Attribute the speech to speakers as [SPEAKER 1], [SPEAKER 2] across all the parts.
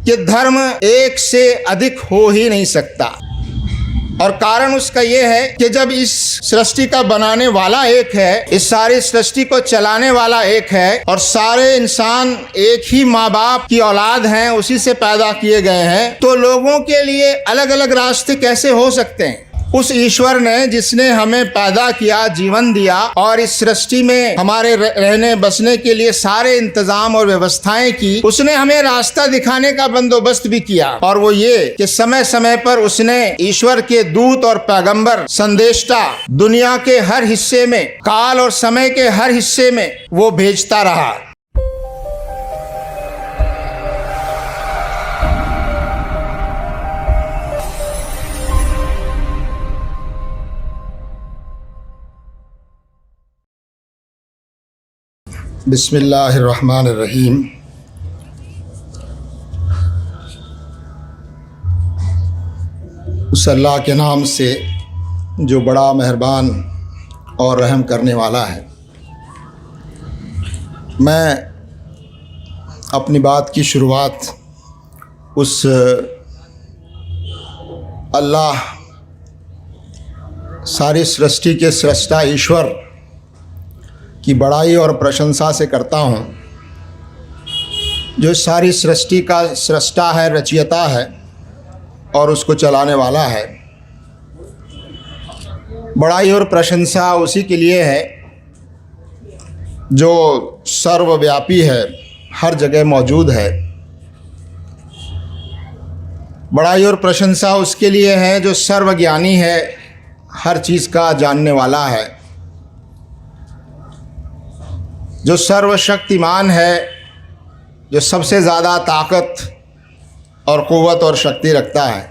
[SPEAKER 1] कि धर्म एक से अधिक हो ही नहीं सकता। और कारण उसका ये है कि जब इस सृष्टि का बनाने वाला एक है, इस सारी सृष्टि को चलाने वाला एक है, और सारे इंसान एक ही माँ बाप की औलाद हैं, उसी से पैदा किए गए हैं, तो लोगों के लिए अलग अलग रास्ते कैसे हो सकते हैं? उस ईश्वर ने जिसने हमें पैदा किया, जीवन दिया और इस सृष्टि में हमारे रहने बसने के लिए सारे इंतजाम और व्यवस्थाएं की, उसने हमें रास्ता दिखाने का बंदोबस्त भी किया। और वो ये कि समय समय पर उसने ईश्वर के दूत और पैगंबर संदेष्टा दुनिया के हर हिस्से में, काल और समय के हर हिस्से में वो भेजता रहा। बिस्मिल्लाहिर्रहमानिर्रहीम। उस अल्लाह के नाम से जो बड़ा मेहरबान और रहम करने वाला है। मैं अपनी बात की शुरुआत उस अल्लाह सारी सृष्टि के सृष्टा ईश्वर की बड़ाई और प्रशंसा से करता हूँ, जो सारी सृष्टि का सृष्टा है, रचयिता है और उसको चलाने वाला है। बड़ाई और प्रशंसा उसी के लिए है जो सर्वव्यापी है, हर जगह मौजूद है। बड़ाई और प्रशंसा उसके लिए है जो सर्वज्ञानी है, हर चीज़ का जानने वाला है, जो सर्वशक्तिमान है, जो सबसे ज़्यादा ताकत और क़ुव्वत और शक्ति रखता है।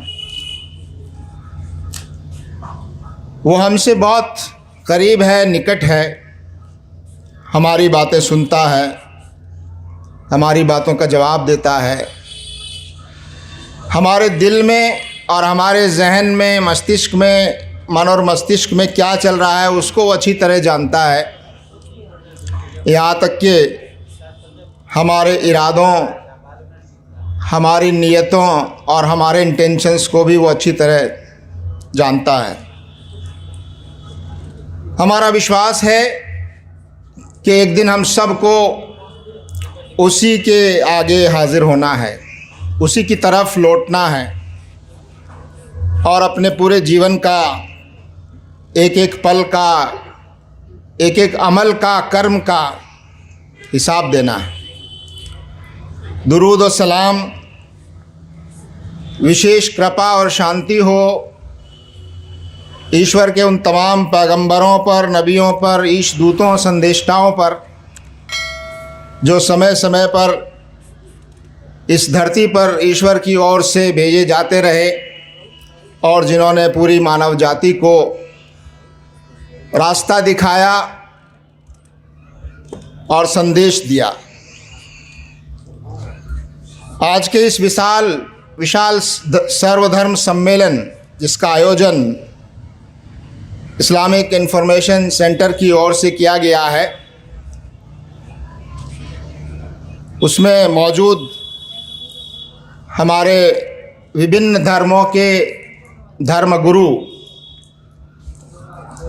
[SPEAKER 1] वो हमसे बहुत करीब है, निकट है, हमारी बातें सुनता है, हमारी बातों का जवाब देता है। हमारे दिल में और हमारे जहन में, मस्तिष्क में, मन और मस्तिष्क में क्या चल रहा है उसको वो अच्छी तरह जानता है। यहाँ तक कि हमारे इरादों, हमारी नीयतों और हमारे इंटेंशंस को भी वो अच्छी तरह जानता है। हमारा विश्वास है कि एक दिन हम सबको उसी के आगे हाजिर होना है, उसी की तरफ लौटना है और अपने पूरे जीवन का एक एक पल का, एक एक अमल का, कर्म का हिसाब देना है। दुरूद और सलाम, विशेष कृपा और शांति हो ईश्वर के उन तमाम पैगंबरों पर, नबियों पर, ईश दूतों, संदेष्टाओं पर जो समय समय पर इस धरती पर ईश्वर की ओर से भेजे जाते रहे और जिन्होंने पूरी मानव जाति को रास्ता दिखाया और संदेश दिया। आज के इस विशाल सर्वधर्म सम्मेलन जिसका आयोजन इस्लामिक इंफॉर्मेशन सेंटर की ओर से किया गया है, उसमें मौजूद हमारे विभिन्न धर्मों के धर्मगुरु,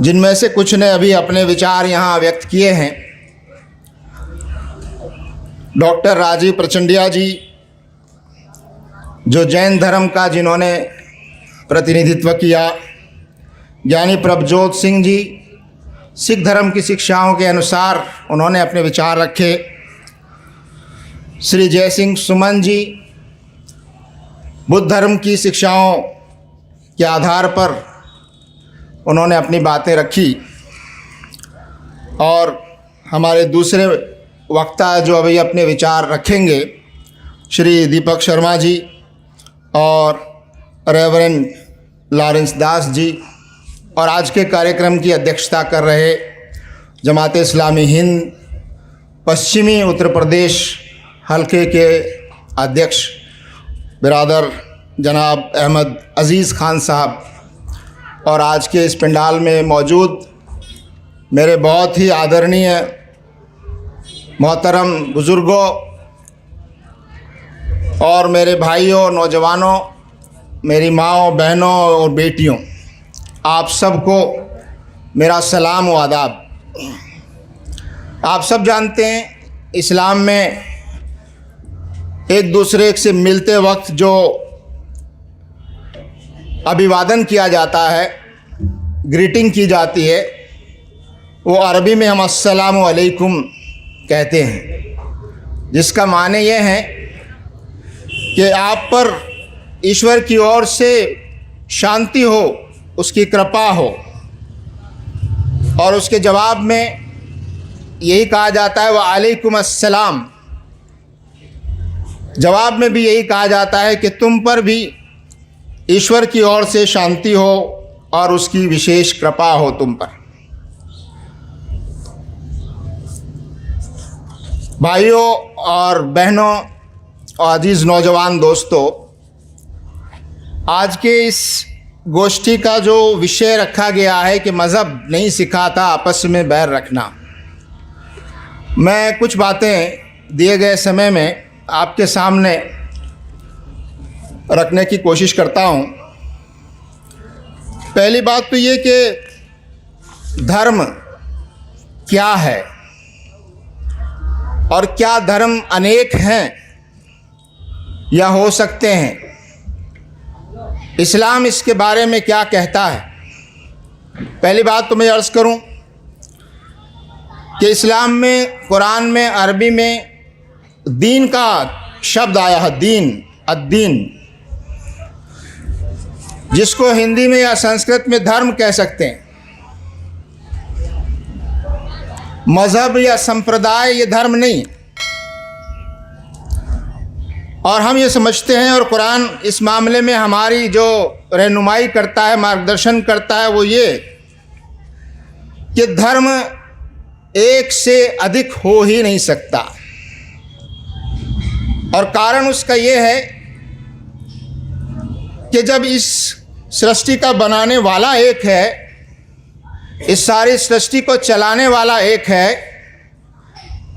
[SPEAKER 1] जिनमें से कुछ ने अभी अपने विचार यहाँ व्यक्त किए हैं। डॉक्टर राजीव प्रचंडिया जी, जो जैन धर्म का जिन्होंने प्रतिनिधित्व किया, ज्ञानी प्रभजोत सिंह जी, सिख धर्म की शिक्षाओं के अनुसार उन्होंने अपने विचार रखे। श्री जय सिंह सुमन जी, बुद्ध धर्म की शिक्षाओं के आधार पर उन्होंने अपनी बातें रखी। और हमारे दूसरे वक्ता जो अभी अपने विचार रखेंगे, श्री दीपक शर्मा जी और रेवरेंड लॉरेंस दास जी, और आज के कार्यक्रम की अध्यक्षता कर रहे जमात इस्लामी हिंद पश्चिमी उत्तर प्रदेश हल्के के अध्यक्ष बिरादर जनाब अहमद अज़ीज़ खान साहब, और आज के इस पंडाल में मौजूद मेरे बहुत ही आदरणीय मोहतरम बुज़ुर्गों, और मेरे भाइयों, नौजवानों, मेरी माँओं, बहनों और बेटियों, आप सबको मेरा सलाम व आदाब। आप सब जानते हैं इस्लाम में एक दूसरे से मिलते वक्त जो अभिवादन किया जाता है, ग्रीटिंग की जाती है, वो अरबी में हम अस्सलामु अलैकुम कहते हैं, जिसका माने ये है कि आप पर ईश्वर की ओर से शांति हो, उसकी कृपा हो। और उसके जवाब में यही कहा जाता है वालेकुम अस्सलाम। जवाब में भी यही कहा जाता है कि तुम पर भी ईश्वर की ओर से शांति हो और उसकी विशेष कृपा हो तुम पर। भाइयों और बहनों और अजीज़ नौजवान दोस्तों, आज के इस गोष्ठी का जो विषय रखा गया है कि मज़हब नहीं सिखाता आपस में बैर रखना, मैं कुछ बातें दिए गए समय में आपके सामने रखने की कोशिश करता हूँ। पहली बात तो ये कि धर्म क्या है और क्या धर्म अनेक हैं या हो सकते हैं, इस्लाम इसके बारे में क्या कहता है। पहली बात तो मैं अर्ज़ करूं कि इस्लाम में, कुरान में, अरबी में दीन का शब्द आया है, दीन, अद्दीन, जिसको हिंदी में या संस्कृत में धर्म कह सकते हैं। मज़हब या संप्रदाय ये धर्म नहीं। और हम ये समझते हैं, और कुरान इस मामले में हमारी जो रहनुमाई करता है, मार्गदर्शन करता है, वो ये कि धर्म एक से अधिक हो ही नहीं सकता। और कारण उसका ये है कि जब इस सृष्टि का बनाने वाला एक है, इस सारी सृष्टि को चलाने वाला एक है,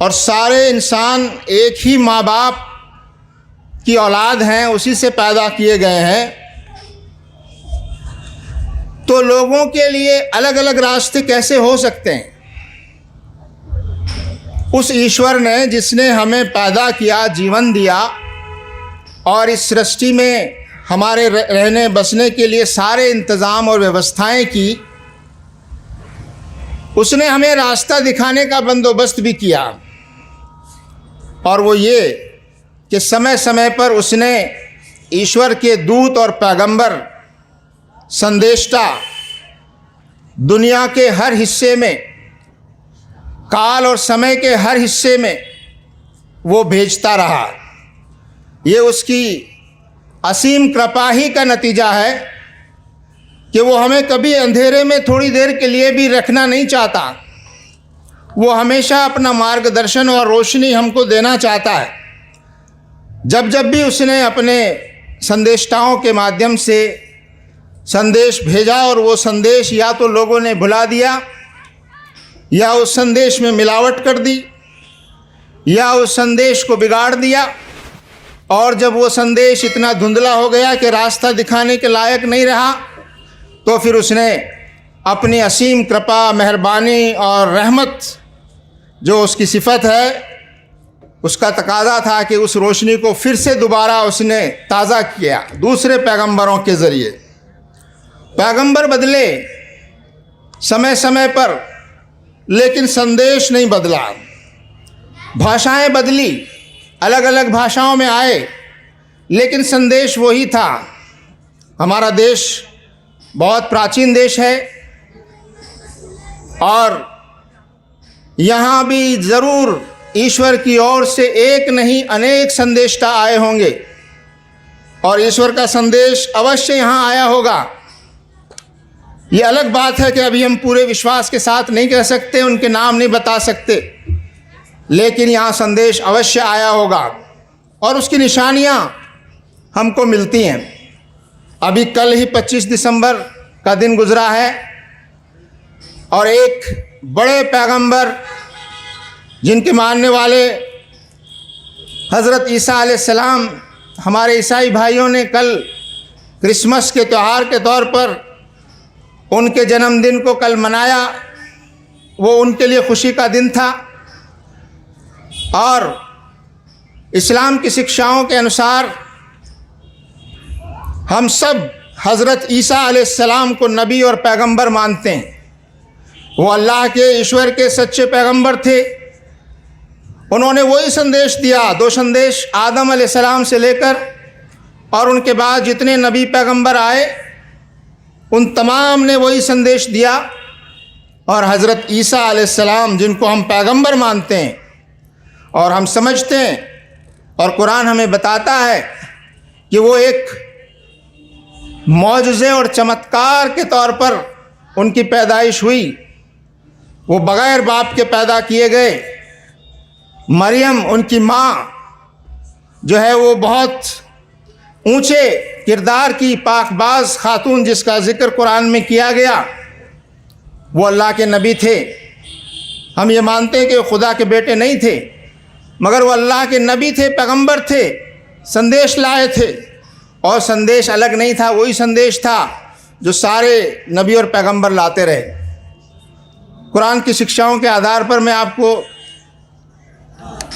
[SPEAKER 1] और सारे इंसान एक ही माँ बाप की औलाद हैं, उसी से पैदा किए गए हैं, तो लोगों के लिए अलग अलग रास्ते कैसे हो सकते हैं। उस ईश्वर ने, जिसने हमें पैदा किया, जीवन दिया और इस सृष्टि में हमारे रहने बसने के लिए सारे इंतज़ाम और व्यवस्थाएं की, उसने हमें रास्ता दिखाने का बंदोबस्त भी किया। और वो ये कि समय समय पर उसने ईश्वर के दूत और पैगंबर, संदेष्टा दुनिया के हर हिस्से में, काल और समय के हर हिस्से में वो भेजता रहा। ये उसकी असीम कृपा ही का नतीजा है कि वो हमें कभी अंधेरे में थोड़ी देर के लिए भी रखना नहीं चाहता। वो हमेशा अपना मार्गदर्शन और रोशनी हमको देना चाहता है। जब जब भी उसने अपने संदेष्टाओं के माध्यम से संदेश भेजा और वो संदेश या तो लोगों ने भुला दिया, या उस संदेश में मिलावट कर दी, या उस संदेश को बिगाड़ दिया, और जब वो संदेश इतना धुंधला हो गया कि रास्ता दिखाने के लायक नहीं रहा, तो फिर उसने अपनी असीम कृपा, मेहरबानी और रहमत, जो उसकी सिफत है, उसका तकाजा था कि उस रोशनी को फिर से दोबारा उसने ताज़ा किया दूसरे पैगंबरों के ज़रिए। पैगंबर बदले समय समय पर, लेकिन संदेश नहीं बदला। भाषाएं बदली, अलग अलग भाषाओं में आए, लेकिन संदेश वही था। हमारा देश बहुत प्राचीन देश है और यहाँ भी ज़रूर ईश्वर की ओर से एक नहीं अनेक संदेष्टा आए होंगे, और ईश्वर का संदेश अवश्य यहाँ आया होगा। ये अलग बात है कि अभी हम पूरे विश्वास के साथ नहीं कह सकते, उनके नाम नहीं बता सकते, लेकिन यहाँ संदेश अवश्य आया होगा और उसकी निशानियाँ हमको मिलती हैं। अभी कल ही 25 दिसंबर का दिन गुजरा है और एक बड़े पैगंबर, जिनके मानने वाले हज़रत ईसा अलैहिस्सलाम हमारे ईसाई भाइयों ने कल क्रिसमस के त्यौहार के तौर पर उनके जन्मदिन को कल मनाया, वो उनके लिए खुशी का दिन था। और इस्लाम की शिक्षाओं के अनुसार हम सब हज़रत ईसा अलैहिस्सलाम को नबी और पैगंबर मानते हैं। वो अल्लाह के ईश्वर के सच्चे पैगंबर थे। उन्होंने वही संदेश दिया, 2 संदेश आदम अलैहिस्सलाम से लेकर और उनके बाद जितने नबी पैगंबर आए उन तमाम ने वही संदेश दिया। और हज़रत ईसा अलैहिस्सलाम जिनको हम पैगंबर मानते हैं और हम समझते हैं और कुरान हमें बताता है कि वो एक मौजज़े और चमत्कार के तौर पर उनकी पैदाइश हुई। वो बग़ैर बाप के पैदा किए गए। मरियम उनकी माँ जो है वो बहुत ऊंचे किरदार की पाकबाज खातून जिसका ज़िक्र कुरान में किया गया, वो अल्लाह के नबी थे। हम ये मानते हैं कि खुदा के बेटे नहीं थे, मगर वो अल्लाह के नबी थे, पैगंबर थे, संदेश लाए थे। और संदेश अलग नहीं था, वही संदेश था जो सारे नबी और पैगंबर लाते रहे। कुरान की शिक्षाओं के आधार पर मैं आपको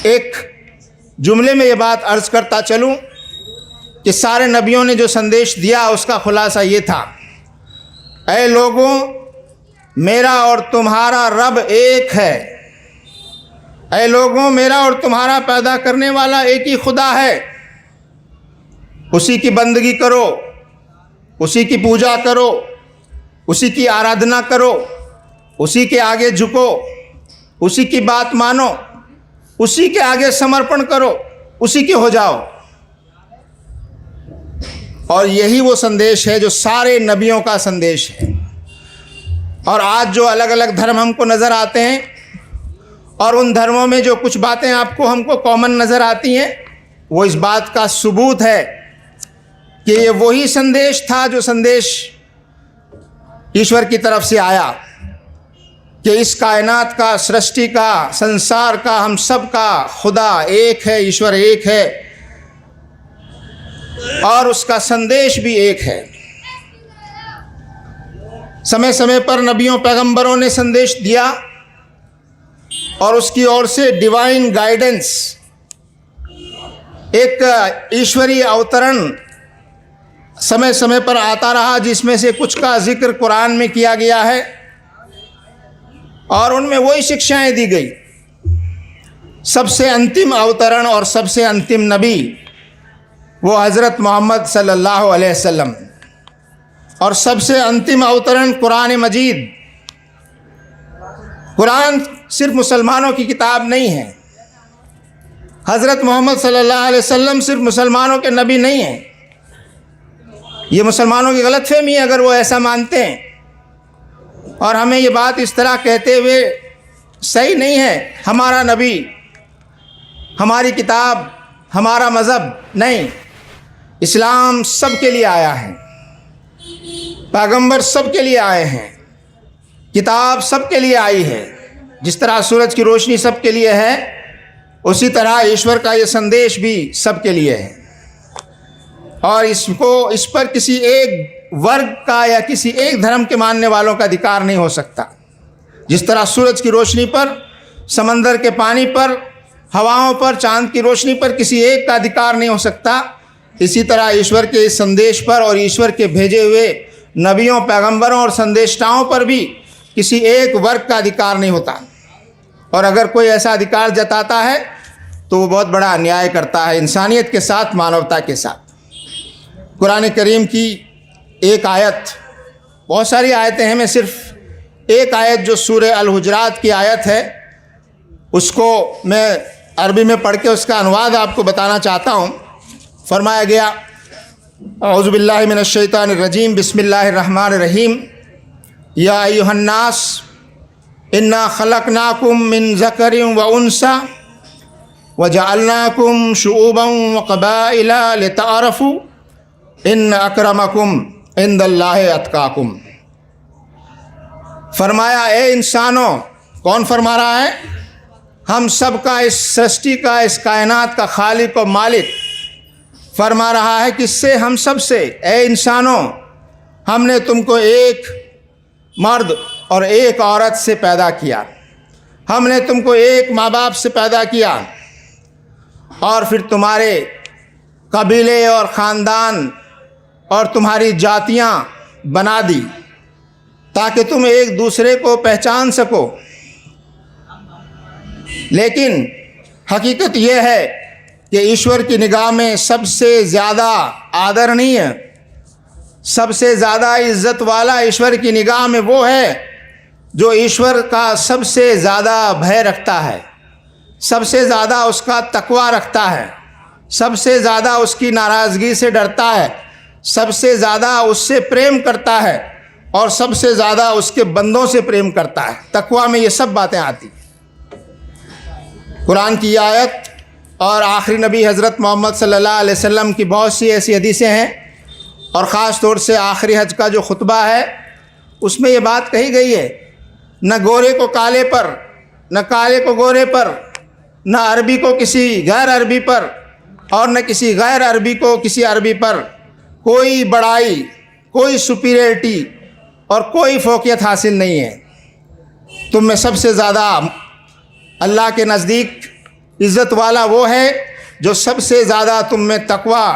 [SPEAKER 1] एक जुमले में ये बात अर्ज़ करता चलूँ कि सारे नबियों ने जो संदेश दिया उसका खुलासा ये था, ऐ लोगों, मेरा और तुम्हारा रब एक है। ऐ लोगों, मेरा और तुम्हारा पैदा करने वाला एक ही खुदा है। उसी की बंदगी करो, उसी की पूजा करो, उसी की आराधना करो, उसी के आगे झुको, उसी की बात मानो, उसी के आगे समर्पण करो, उसी के हो जाओ। और यही वो संदेश है जो सारे नबियों का संदेश है। और आज जो अलग अलग धर्म हमको नज़र आते हैं और उन धर्मों में जो कुछ बातें आपको हमको कॉमन नज़र आती हैं, वो इस बात का सबूत है कि ये वही संदेश था जो संदेश ईश्वर की तरफ से आया कि इस कायनात का, सृष्टि का, संसार का, हम सब का खुदा एक है, ईश्वर एक है और उसका संदेश भी एक है। समय समय पर नबियों पैगंबरों ने संदेश दिया और उसकी ओर से डिवाइन गाइडेंस, एक ईश्वरीय अवतरण समय समय पर आता रहा, जिसमें से कुछ का जिक्र कुरान में किया गया है और उनमें वही शिक्षाएं दी गई। सबसे अंतिम अवतरण और सबसे अंतिम नबी वो हज़रत मोहम्मद सल्लल्लाहु अलैहि वसल्लम और सबसे अंतिम अवतरण कुरान मजीद। कुरान सिर्फ मुसलमानों की किताब नहीं है। हज़रत मोहम्मद सल्लल्लाहु अलैहि वसल्लम सिर्फ मुसलमानों के नबी नहीं हैं। ये मुसलमानों की गलतफहमी है अगर वो ऐसा मानते हैं। और हमें ये बात इस तरह कहते हुए सही नहीं है, हमारा नबी, हमारी किताब, हमारा मज़हब नहीं। इस्लाम सब के लिए आया है, पैगंबर सब के लिए आए हैं, किताब सब के लिए आई है। जिस तरह सूरज की रोशनी सब के लिए है, उसी तरह ईश्वर का ये संदेश भी सब के लिए है। और इस पर किसी एक वर्ग का या किसी एक धर्म के मानने वालों का अधिकार नहीं हो सकता। जिस तरह सूरज की रोशनी पर, समंदर के पानी पर, हवाओं पर, चांद की रोशनी पर किसी एक का अधिकार नहीं हो सकता, इसी तरह ईश्वर के इस संदेश पर और ईश्वर के भेजे हुए नबियों, पैगंबरों और संदेष्टाओं पर भी किसी एक वर्ग का अधिकार नहीं होता। और अगर कोई ऐसा अधिकार जताता है तो वो बहुत बड़ा अन्याय करता है इंसानियत के साथ, मानवता के साथ। कुरान करीम की एक आयत, बहुत सारी आयतें हैं, मैं सिर्फ एक आयत जो सूरह अल हुजरात की आयत है उसको मैं अरबी में पढ़ के उसका अनुवाद आपको बताना चाहता हूँ। फरमाया गया, औज़ु बिल्लाहि मिनश शैतानिर रजीम, बिस्मिल्लाहिर रहमानिर रहीम, या अय्युहन्नास इन्ना खलकनाकुम मिन ज़करिन व उन्सा व जअलनाकुम शुऊबन व क़बाइला लितअरफ़ू इन्न अक्रमकुम इंदल्लाहि अत्काकुम। फरमाया, ए इंसानों, कौन फरमा रहा है? हम सब का, इस सृष्टि का, इस कायनात का खालिक और मालिक फरमा रहा है कि इससे हम सब से, ए इंसानों, हमने तुमको एक मर्द और एक औरत से पैदा किया, हमने तुमको एक माँ बाप से पैदा किया और फिर तुम्हारे कबीले और ख़ानदान और तुम्हारी जातियाँ बना दी ताकि तुम एक दूसरे को पहचान सको। लेकिन हकीकत यह है कि ईश्वर की निगाह में सबसे ज़्यादा आदरणीय, सबसे ज़्यादा इज़्ज़त वाला ईश्वर की निगाह में वो है जो ईश्वर का सबसे ज़्यादा भय रखता है, सबसे ज़्यादा उसका तकवा रखता है, सबसे ज़्यादा उसकी नाराज़गी से डरता है, सबसे ज़्यादा उससे प्रेम करता है और सबसे ज़्यादा उसके बंदों से प्रेम करता है। तकवा में ये सब बातें आती। कुरान की आयत और आखिरी नबी हज़रत मोहम्मद सल्लल्लाहु अलैहि वसल्लम की बहुत सी ऐसी हदीसें हैं और ख़ास तौर से आखिरी हज का जो खुतबा है उसमें ये बात कही गई है, न गोरे को काले पर, न काले को गोरे पर, न अरबी को किसी गैर अरबी पर और न किसी गैर अरबी को किसी अरबी पर कोई बड़ाई, कोई सुपीरियरिटी और कोई फ़ौक़ियत हासिल नहीं है। तुम में सबसे ज़्यादा अल्लाह के नज़दीक इज़्ज़त वाला वो है जो सबसे ज़्यादा तुम में तकवा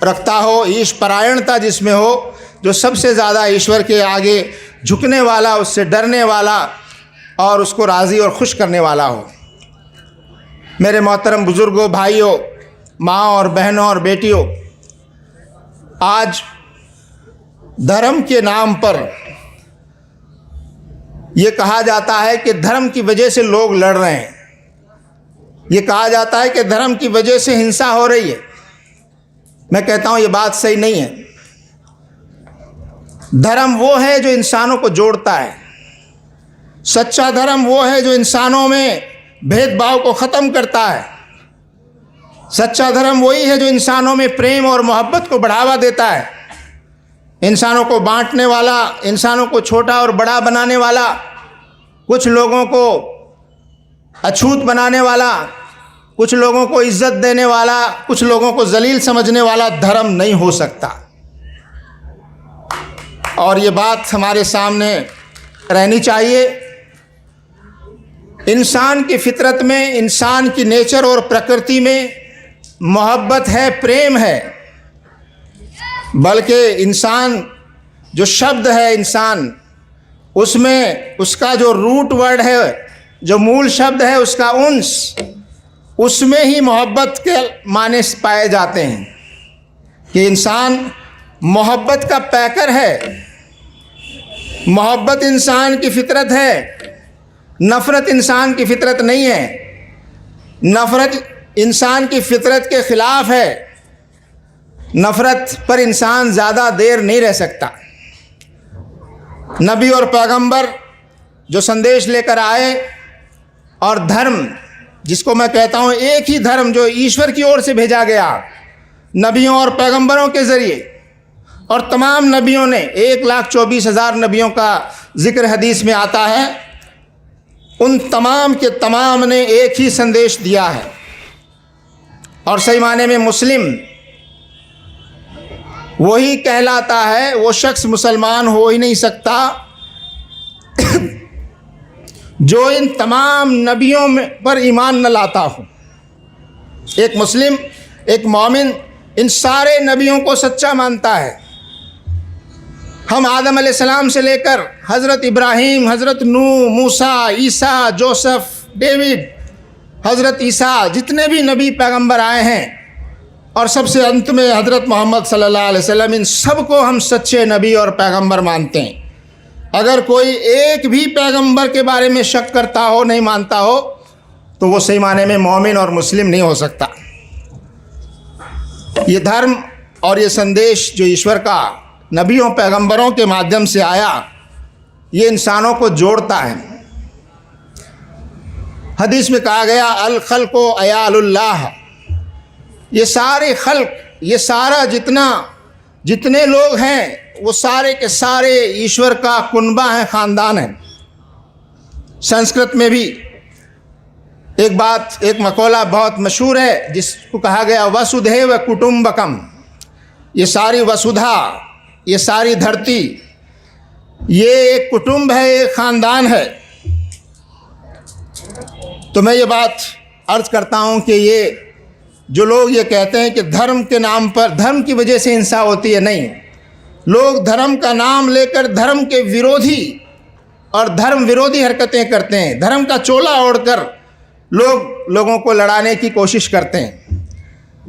[SPEAKER 1] रखता हो, ईश परायणता जिसमें हो, जो सबसे ज़्यादा ईश्वर के आगे झुकने वाला, उससे डरने वाला और उसको राज़ी और खुश करने वाला हो। मेरे मोहतरम बुज़ुर्गों, भाइयों, माँ और बहनों और बेटियों, आज धर्म के नाम पर यह कहा जाता है कि धर्म की वजह से लोग लड़ रहे हैं, ये कहा जाता है कि धर्म की वजह से हिंसा हो रही है। मैं कहता हूँ ये बात सही नहीं है। धर्म वो है जो इंसानों को जोड़ता है, सच्चा धर्म वो है जो इंसानों में भेदभाव को ख़त्म करता है, सच्चा धर्म वही है जो इंसानों में प्रेम और मोहब्बत को बढ़ावा देता है, इंसानों को बांटने वाला, इंसानों को छोटा और बड़ा बनाने वाला, कुछ लोगों को अछूत बनाने वाला, कुछ लोगों को इज्जत देने वाला, कुछ लोगों को जलील समझने वाला धर्म नहीं हो सकता। और ये बात हमारे सामने रहनी चाहिए। इंसान की फितरत में, इंसान की नेचर और प्रकृति में मोहब्बत है, प्रेम है, बल्कि इंसान जो शब्द है इंसान, उसमें उसका जो रूट वर्ड है, जो मूल शब्द है उसका उन्स, उसमें ही मोहब्बत के माने पाए जाते हैं कि इंसान मोहब्बत का पैकर है। मोहब्बत इंसान की फितरत है, नफ़रत इंसान की फितरत नहीं है। नफ़रत इंसान की फितरत के ख़िलाफ़ है। नफ़रत पर इंसान ज़्यादा देर नहीं रह सकता। नबी और पैगंबर जो संदेश लेकर आए और धर्म जिसको मैं कहता हूँ एक ही धर्म जो ईश्वर की ओर से भेजा गया नबियों और पैगंबरों के ज़रिए, और तमाम नबियों ने 1,24,000 नबियों का ज़िक्र हदीस में आता है, उन तमाम के तमाम ने एक ही संदेश दिया है। और सही माने में मुस्लिम वही कहलाता है, वो शख्स मुसलमान हो ही नहीं सकता जो इन तमाम नबियों पर ईमान न लाता हो। एक मुस्लिम, एक मोमिन इन सारे नबियों को सच्चा मानता है। हम आदम अलैहिस्सलाम से लेकर हज़रत इब्राहीम, हज़रत नूह, मूसा, ईसा, जोसेफ, डेविड, हज़रत ईसा, जितने भी नबी पैगंबर आए हैं और सबसे अंत में हज़रत मोहम्मद सल्लल्लाहु अलैहि वसल्लम, इन सब को हम सच्चे नबी और पैगंबर मानते हैं। अगर कोई एक भी पैगंबर के बारे में शक करता हो, नहीं मानता हो, तो वो सही माने में मोमिन और मुस्लिम नहीं हो सकता। ये धर्म और ये संदेश जो ईश्वर का नबियों पैगंबरों के माध्यम से आया, ये इंसानों को जोड़ता है। हदीस में कहा गया, अल खल्क़ु अयालुल्लाह, ये सारे खल्क, ये सारा जितने लोग हैं वो सारे के सारे ईश्वर का कुनबा है, ख़ानदान है। संस्कृत में भी एक बात, एक मकौला बहुत मशहूर है जिसको कहा गया वसुधैव कुटुंबकम। ये सारी वसुधा, ये सारी धरती, ये एक कुटुंब है, एक ख़ानदान है। तो मैं ये बात अर्ज़ करता हूँ कि ये जो लोग ये कहते हैं कि धर्म के नाम पर, धर्म की वजह से हिंसा होती है, नहीं। लोग धर्म का नाम लेकर धर्म के विरोधी और धर्म विरोधी हरकतें करते हैं। धर्म का चोला ओढ़कर लोग लोगों को लड़ाने की कोशिश करते हैं।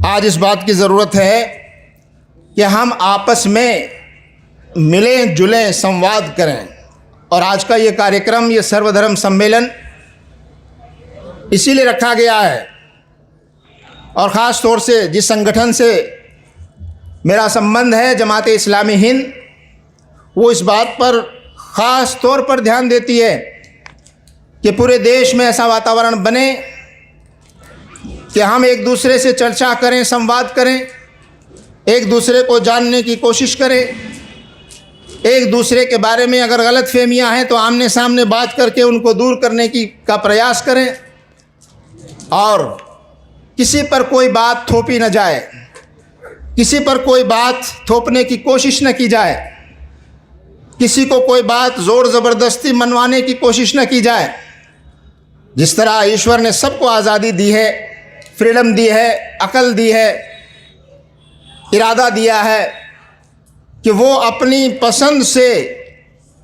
[SPEAKER 1] आज इस बात की ज़रूरत है कि हम आपस में मिलें जुलें, संवाद करें। और आज का ये कार्यक्रम, ये सर्वधर्म सम्मेलन इसीलिए रखा गया है। और ख़ास तौर से जिस संगठन से मेरा संबंध है, जमात इस्लामी हिंद, वो इस बात पर ख़ास तौर पर ध्यान देती है कि पूरे देश में ऐसा वातावरण बने कि हम एक दूसरे से चर्चा करें, संवाद करें, एक दूसरे को जानने की कोशिश करें, एक दूसरे के बारे में अगर गलत फहमियाँ हैं तो आमने सामने बात करके उनको दूर करने का प्रयास करें। और किसी पर कोई बात थोपी न जाए, किसी पर कोई बात थोपने की कोशिश न की जाए, किसी को कोई बात ज़ोर ज़बरदस्ती मनवाने की कोशिश न की जाए। जिस तरह ईश्वर ने सबको आज़ादी दी है, फ्रीडम दी है, अकल दी है, इरादा दिया है कि वो अपनी पसंद से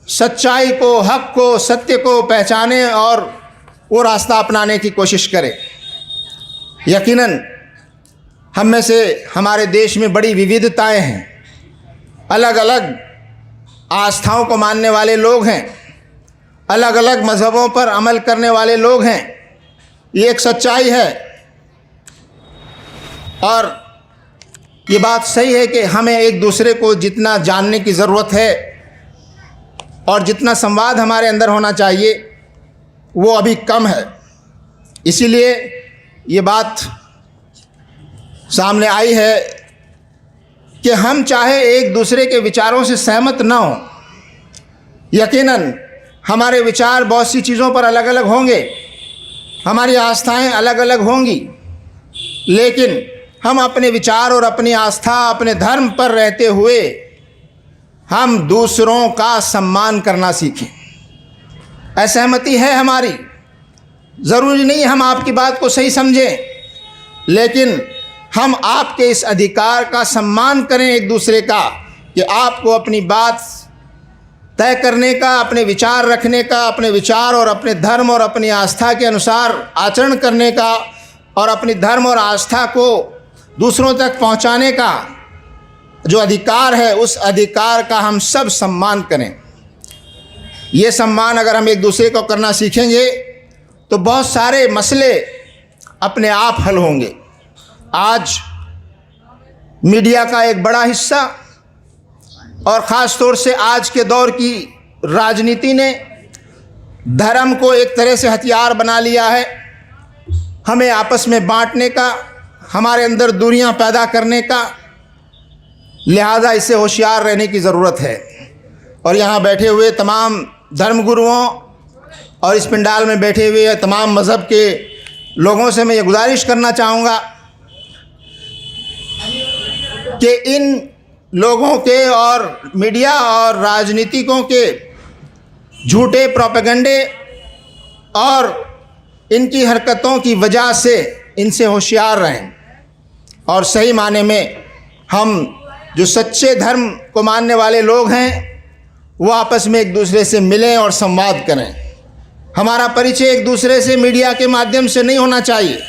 [SPEAKER 1] सच्चाई को, हक़ को, सत्य को पहचाने और वो रास्ता अपनाने की कोशिश करे। यकीनन हम में से, हमारे देश में बड़ी विविधताएं हैं, अलग अलग आस्थाओं को मानने वाले लोग हैं, अलग अलग मज़हबों पर अमल करने वाले लोग हैं। ये एक सच्चाई है। और ये बात सही है कि हमें एक दूसरे को जितना जानने की ज़रूरत है और जितना संवाद हमारे अंदर होना चाहिए वो अभी कम है। इसीलिए ये बात सामने आई है कि हम चाहे एक दूसरे के विचारों से सहमत न हों, यकीनन हमारे विचार बहुत सी चीज़ों पर अलग अलग होंगे, हमारी आस्थाएं अलग अलग होंगी, लेकिन हम अपने विचार और अपनी आस्था, अपने धर्म पर रहते हुए हम दूसरों का सम्मान करना सीखें। असहमति है हमारी, ज़रूरी नहीं हम आपकी बात को सही समझें, लेकिन हम आपके इस अधिकार का सम्मान करें एक दूसरे का, कि आपको अपनी बात तय करने का, अपने विचार रखने का, अपने विचार और अपने धर्म और अपनी आस्था के अनुसार आचरण करने का और अपनी धर्म और आस्था को दूसरों तक पहुंचाने का जो अधिकार है, उस अधिकार का हम सब सम्मान करें। ये सम्मान अगर हम एक दूसरे को करना सीखेंगे तो बहुत सारे मसले अपने आप हल होंगे। आज मीडिया का एक बड़ा हिस्सा और ख़ास तौर से आज के दौर की राजनीति ने धर्म को एक तरह से हथियार बना लिया है, हमें आपस में बांटने का, हमारे अंदर दूरियां पैदा करने का। लिहाजा इससे होशियार रहने की ज़रूरत है। और यहाँ बैठे हुए तमाम धर्मगुरुओं और इस पंडाल में बैठे हुए तमाम मज़हब के लोगों से मैं ये गुजारिश करना चाहूँगा कि इन लोगों के और मीडिया और राजनीतिकों के झूठे प्रोपेगेंडे और इनकी हरकतों की वजह से इनसे होशियार रहें और सही माने में हम जो सच्चे धर्म को मानने वाले लोग हैं वो आपस में एक दूसरे से मिलें और संवाद करें। हमारा परिचय एक दूसरे से मीडिया के माध्यम से नहीं होना चाहिए।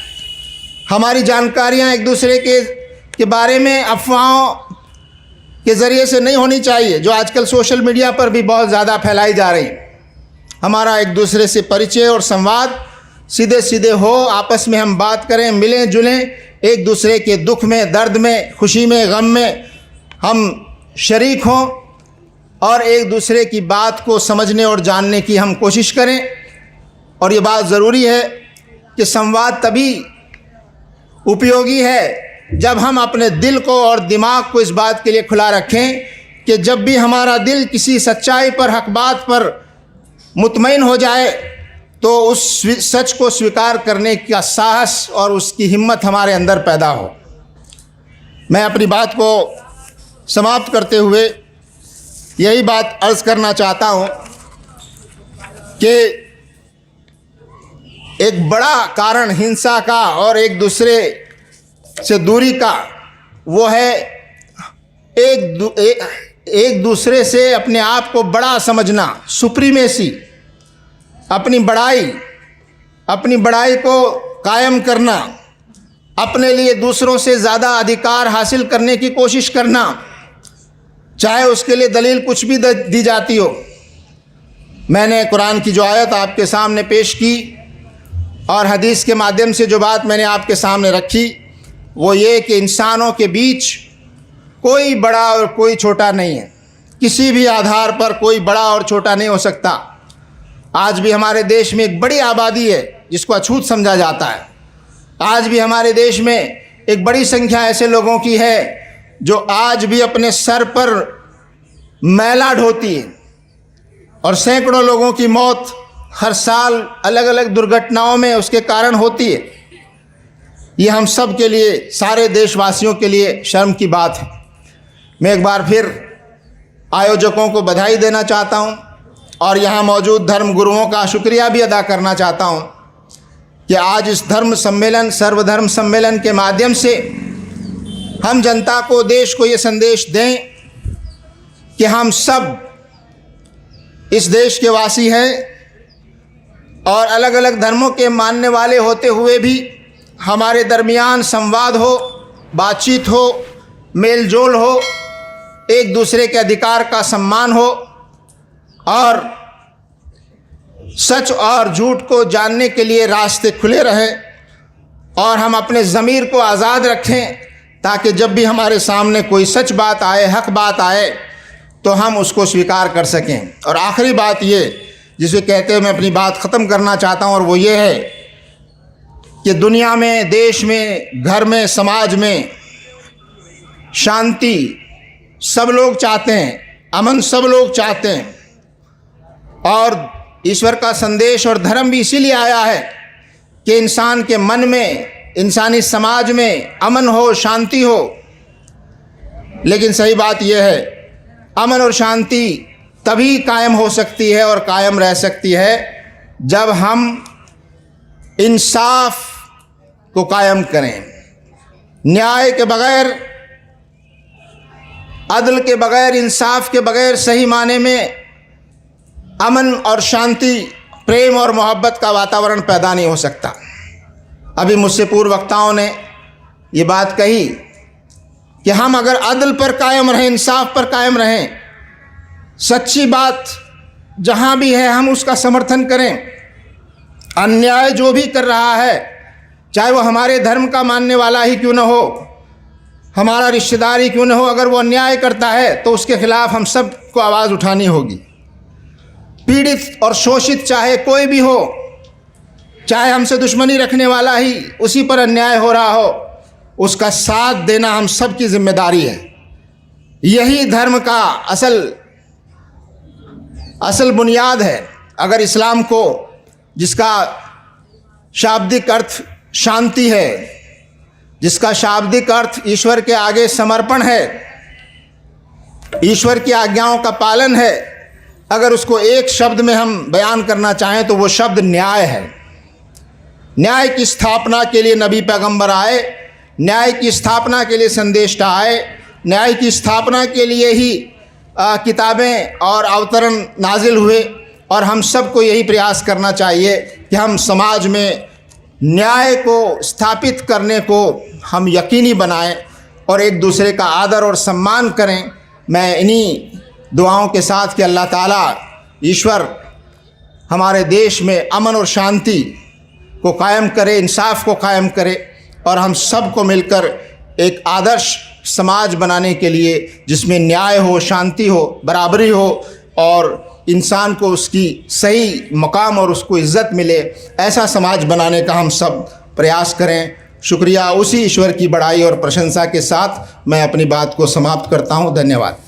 [SPEAKER 1] हमारी जानकारियां एक दूसरे के बारे में अफवाहों के ज़रिए से नहीं होनी चाहिए, जो आजकल सोशल मीडिया पर भी बहुत ज़्यादा फैलाई जा रही। हमारा एक दूसरे से परिचय और संवाद सीधे सीधे हो, आपस में हम बात करें, मिलें जुलें, एक दूसरे के दुख में, दर्द में, खुशी में, गम में हम शरीक हों और एक दूसरे की बात को समझने और जानने की हम कोशिश करें। और ये बात ज़रूरी है कि संवाद तभी उपयोगी है जब हम अपने दिल को और दिमाग को इस बात के लिए खुला रखें कि जब भी हमारा दिल किसी सच्चाई पर, हक बात पर मुतमईन हो जाए तो उस सच को स्वीकार करने का साहस और उसकी हिम्मत हमारे अंदर पैदा हो। मैं अपनी बात को समाप्त करते हुए यही बात अर्ज़ करना चाहता हूँ कि एक बड़ा कारण हिंसा का और एक दूसरे से दूरी का वो है एक दूसरे से अपने आप को बड़ा समझना, सुप्रीमेसी, अपनी बड़ाई को कायम करना, अपने लिए दूसरों से ज़्यादा अधिकार हासिल करने की कोशिश करना, चाहे उसके लिए दलील कुछ भी दी जाती हो। मैंने कुरान की जो आयत आपके सामने पेश की और हदीस के माध्यम से जो बात मैंने आपके सामने रखी वो ये कि इंसानों के बीच कोई बड़ा और कोई छोटा नहीं है। किसी भी आधार पर कोई बड़ा और छोटा नहीं हो सकता। आज भी हमारे देश में एक बड़ी आबादी है जिसको अछूत समझा जाता है। आज भी हमारे देश में एक बड़ी संख्या ऐसे लोगों की है जो आज भी अपने सर पर मैला ढोती है और सैकड़ों लोगों की मौत हर साल अलग अलग दुर्घटनाओं में उसके कारण होती है। ये हम सब के लिए, सारे देशवासियों के लिए शर्म की बात है। मैं एक बार फिर आयोजकों को बधाई देना चाहता हूँ और यहाँ मौजूद धर्म गुरुओं का शुक्रिया भी अदा करना चाहता हूँ कि आज इस धर्म सम्मेलन, सर्वधर्म सम्मेलन के माध्यम से हम जनता को, देश को ये संदेश दें कि हम सब इस देश के वासी हैं और अलग अलग धर्मों के मानने वाले होते हुए भी हमारे दरमियान संवाद हो, बातचीत हो, मेल जोल हो, एक दूसरे के अधिकार का सम्मान हो और सच और झूठ को जानने के लिए रास्ते खुले रहें और हम अपने ज़मीर को आज़ाद रखें ताकि जब भी हमारे सामने कोई सच बात आए, हक बात आए तो हम उसको स्वीकार कर सकें। और आखिरी बात ये जिसे कहते हुए मैं अपनी बात ख़त्म करना चाहता हूँ और वो ये है कि दुनिया में, देश में, घर में, समाज में शांति सब लोग चाहते हैं, अमन सब लोग चाहते हैं और ईश्वर का संदेश और धर्म भी इसीलिए आया है कि इंसान के मन में, इंसानी समाज में अमन हो, शांति हो। लेकिन सही बात यह है, अमन और शांति तभी कायम हो सकती है और कायम रह सकती है जब हम इंसाफ को कायम करें। न्याय के बगैर, अदल के बगैर, इंसाफ के बगैर सही माने में अमन और शांति, प्रेम और मोहब्बत का वातावरण पैदा नहीं हो सकता। अभी मुझसे पूर्व वक्ताओं ने ये बात कही कि हम अगर अदल पर कायम रहें, इंसाफ पर कायम रहें, सच्ची बात जहाँ भी है हम उसका समर्थन करें। अन्याय जो भी कर रहा है, चाहे वो हमारे धर्म का मानने वाला ही क्यों न हो, हमारा रिश्तेदार ही क्यों न हो, अगर वो अन्याय करता है तो उसके खिलाफ हम सब को आवाज़ उठानी होगी। पीड़ित और शोषित चाहे कोई भी हो, चाहे हमसे दुश्मनी रखने वाला ही उसी पर अन्याय हो रहा हो, उसका साथ देना हम सब की जिम्मेदारी है। यही धर्म का असल बुनियाद है। अगर इस्लाम को, जिसका शाब्दिक अर्थ शांति है, जिसका शाब्दिक अर्थ ईश्वर के आगे समर्पण है, ईश्वर की आज्ञाओं का पालन है, अगर उसको एक शब्द में हम बयान करना चाहें तो वो शब्द न्याय है। न्याय की स्थापना के लिए नबी पैगंबर आए, न्याय की स्थापना के लिए संदेष्टा आए, न्याय की स्थापना के लिए ही किताबें और अवतरण नाजिल हुए और हम सबको यही प्रयास करना चाहिए कि हम समाज में न्याय को स्थापित करने को हम यकीनी बनाएं और एक दूसरे का आदर और सम्मान करें। मैं इन्हीं दुआओं के साथ कि अल्लाह ताला ईश्वर हमारे देश में अमन और शांति को कायम करे, इंसाफ को कायम करे और हम सब को मिलकर एक आदर्श समाज बनाने के लिए जिसमें न्याय हो, शांति हो, बराबरी हो और इंसान को उसकी सही मकाम और उसको इज़्ज़त मिले, ऐसा समाज बनाने का हम सब प्रयास करें। शुक्रिया। उसी ईश्वर की बड़ाई और प्रशंसा के साथ मैं अपनी बात को समाप्त करता हूँ। धन्यवाद।